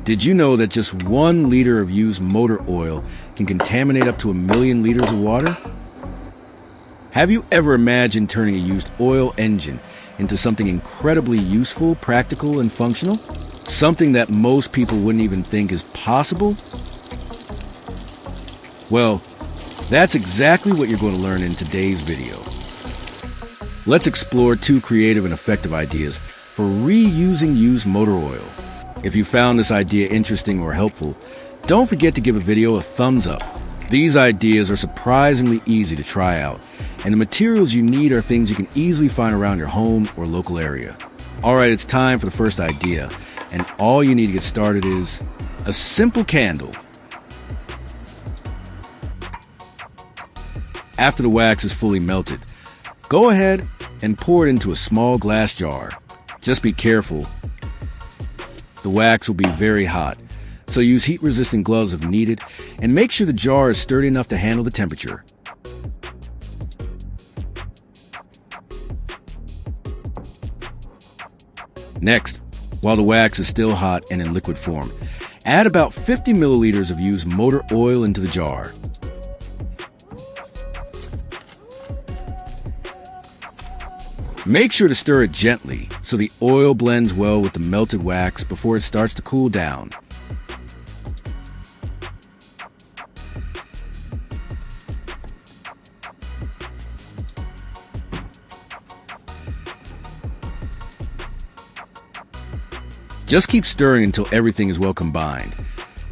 Did you know that just 1 liter of used motor oil can contaminate up to 1 million liters of water? Have you ever imagined turning a used oil engine into something incredibly useful, practical, and functional? Something that most people wouldn't even think is possible? Well, that's exactly what you're going to learn in today's video. Let's explore 2 creative and effective ideas for reusing used motor oil. If you found this idea interesting or helpful, don't forget to give a video a thumbs up. These ideas are surprisingly easy to try out, and the materials you need are things you can easily find around your home or local area. Alright, it's time for the first idea, and all you need to get started is a simple candle. After the wax is fully melted, go ahead and pour it into a small glass jar. Just be careful. The wax will be very hot, so use heat-resistant gloves if needed, and make sure the jar is sturdy enough to handle the temperature. Next, while the wax is still hot and in liquid form, add about 50 milliliters of used motor oil into the jar. Make sure to stir it gently so the oil blends well with the melted wax before it starts to cool down. Just keep stirring until everything is well combined.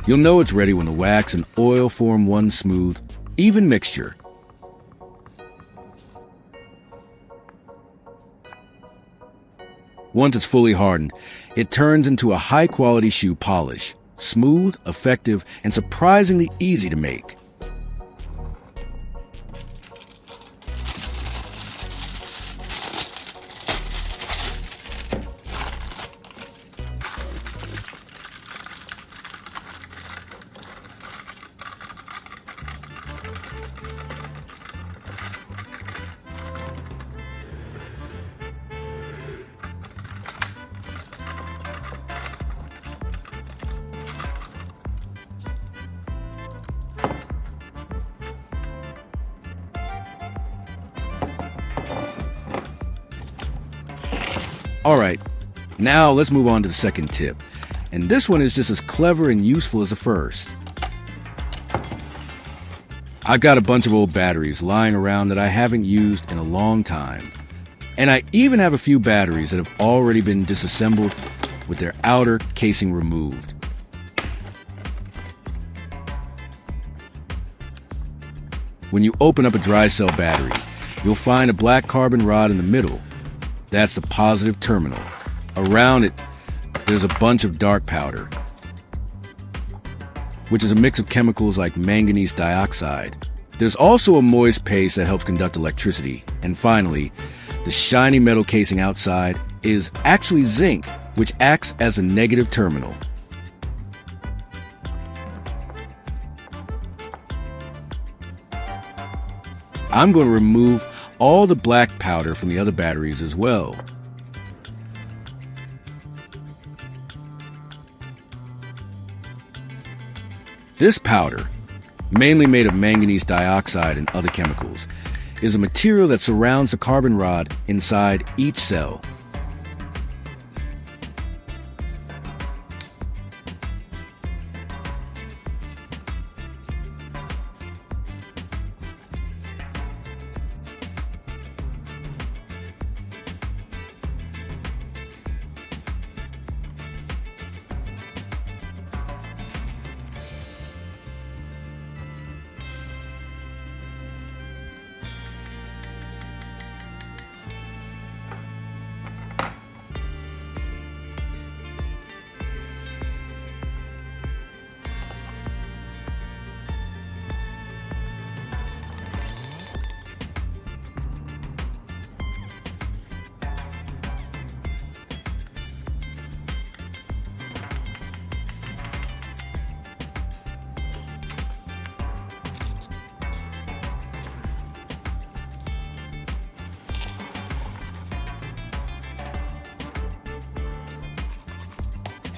You'll know it's ready when the wax and oil form one smooth, even mixture. Once it's fully hardened, it turns into a high-quality shoe polish, smooth, effective, and surprisingly easy to make. Alright, now let's move on to the second tip. And this one is just as clever and useful as the first. I've got a bunch of old batteries lying around that I haven't used in a long time. And I even have a few batteries that have already been disassembled with their outer casing removed. When you open up a dry cell battery, you'll find a black carbon rod in the middle. That's the positive terminal. Around it, there's a bunch of dark powder, which is a mix of chemicals like manganese dioxide. There's also a moist paste that helps conduct electricity. And finally, the shiny metal casing outside is actually zinc, which acts as a negative terminal. I'm going to remove all the black powder from the other batteries as well. This powder, mainly made of manganese dioxide and other chemicals, is a material that surrounds the carbon rod inside each cell.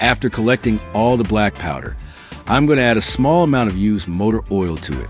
After collecting all the black powder, I'm going to add a small amount of used motor oil to it.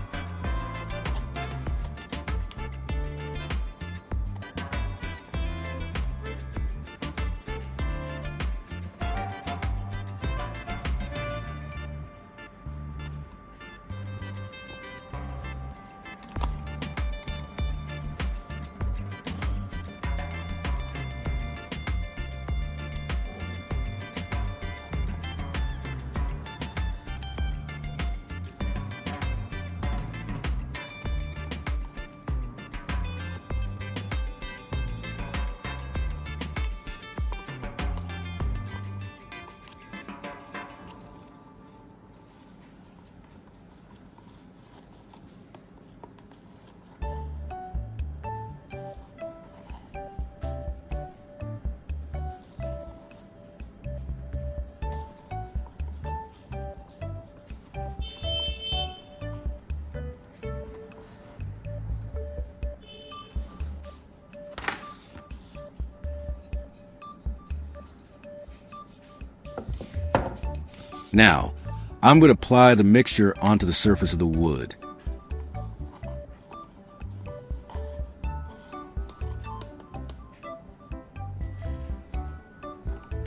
Now, I'm going to apply the mixture onto the surface of the wood.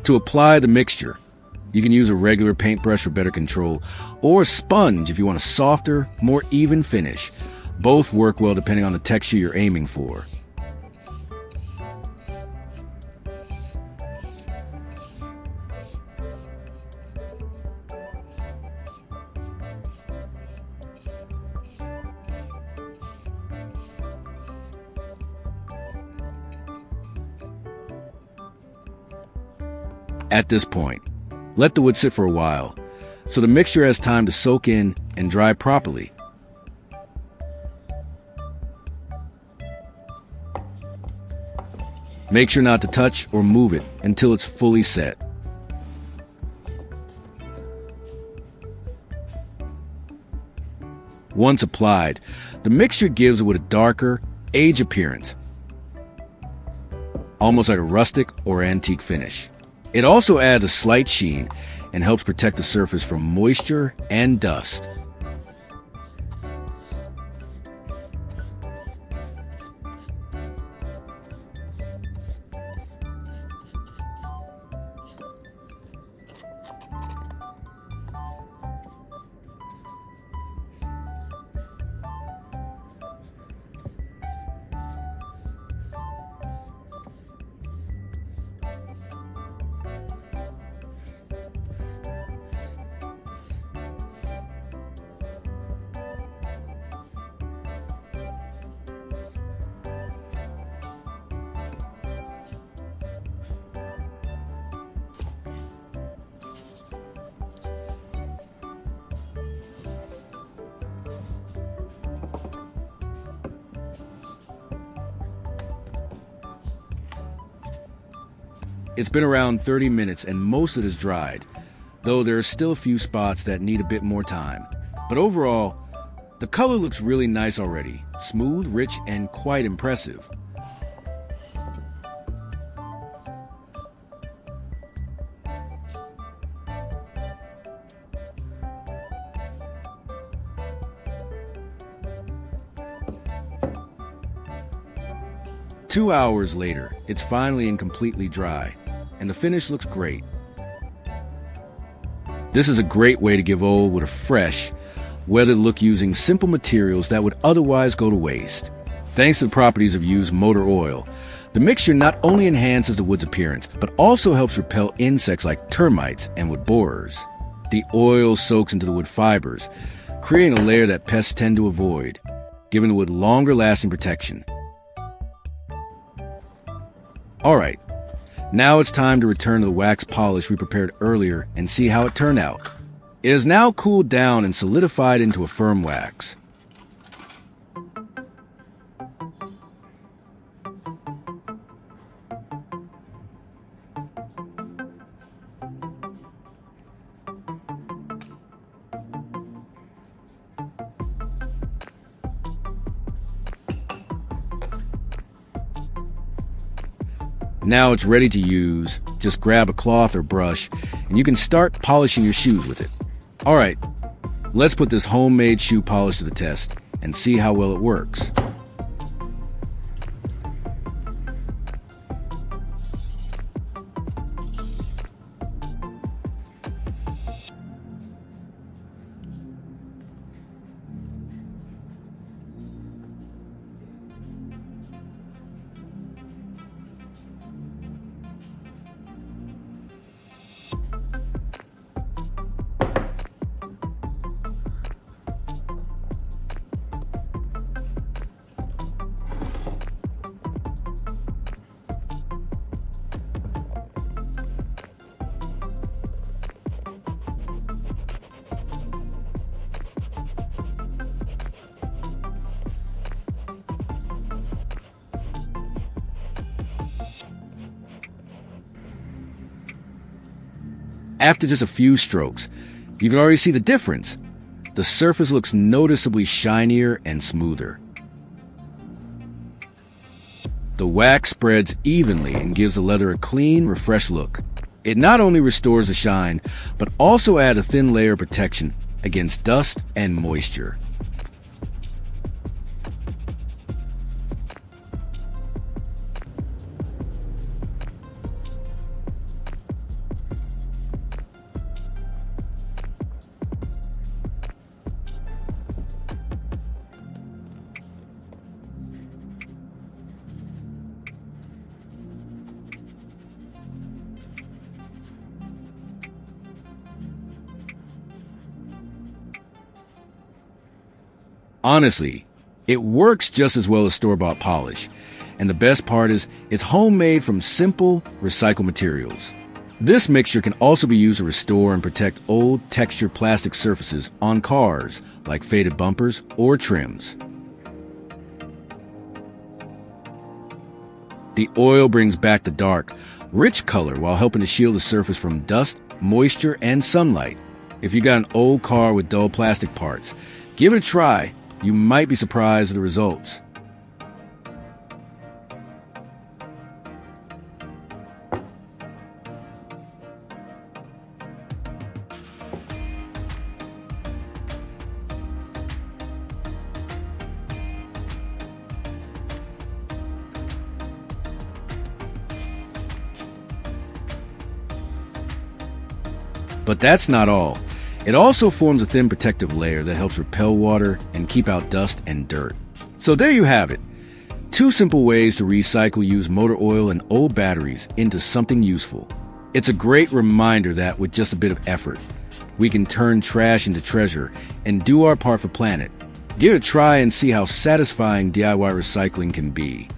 To apply the mixture, you can use a regular paintbrush for better control, or a sponge if you want a softer, more even finish. Both work well depending on the texture you're aiming for. At this point, let the wood sit for a while, so the mixture has time to soak in and dry properly. Make sure not to touch or move it until it's fully set. Once applied, the mixture gives the wood a darker, aged appearance, almost like a rustic or antique finish. It also adds a slight sheen and helps protect the surface from moisture and dust. It's been around 30 minutes and most of it is dried, though there are still a few spots that need a bit more time. But overall, the color looks really nice already, smooth, rich, and quite impressive. Two hours later, it's finally and completely dry, and the finish looks great. This is a great way to give old wood a fresh, weathered look using simple materials that would otherwise go to waste. Thanks to the properties of used motor oil, the mixture not only enhances the wood's appearance, but also helps repel insects like termites and wood borers. The oil soaks into the wood fibers, creating a layer that pests tend to avoid, giving the wood longer-lasting protection. Alright, now it's time to return to the wax polish we prepared earlier and see how it turned out. It has now cooled down and solidified into a firm wax. Now it's ready to use Just grab a cloth or brush, and you can start polishing your shoes with it. All right, let's put this homemade shoe polish to the test and see how well it works. After just a few strokes, you can already see the difference. The surface looks noticeably shinier and smoother. The wax spreads evenly and gives the leather a clean, refreshed look. It not only restores the shine, but also adds a thin layer of protection against dust and moisture. Honestly, it works just as well as store-bought polish. And the best part is, it's homemade from simple, recycled materials. This mixture can also be used to restore and protect old textured plastic surfaces on cars, like faded bumpers or trims. The oil brings back the dark, rich color while helping to shield the surface from dust, moisture, and sunlight. If you got an old car with dull plastic parts, give it a try. You might be surprised at the results. But that's not all. It also forms a thin protective layer that helps repel water and keep out dust and dirt. So there you have it. 2 simple ways to recycle used motor oil and old batteries into something useful. It's a great reminder that with just a bit of effort, we can turn trash into treasure and do our part for planet. Give it a try and see how satisfying DIY recycling can be.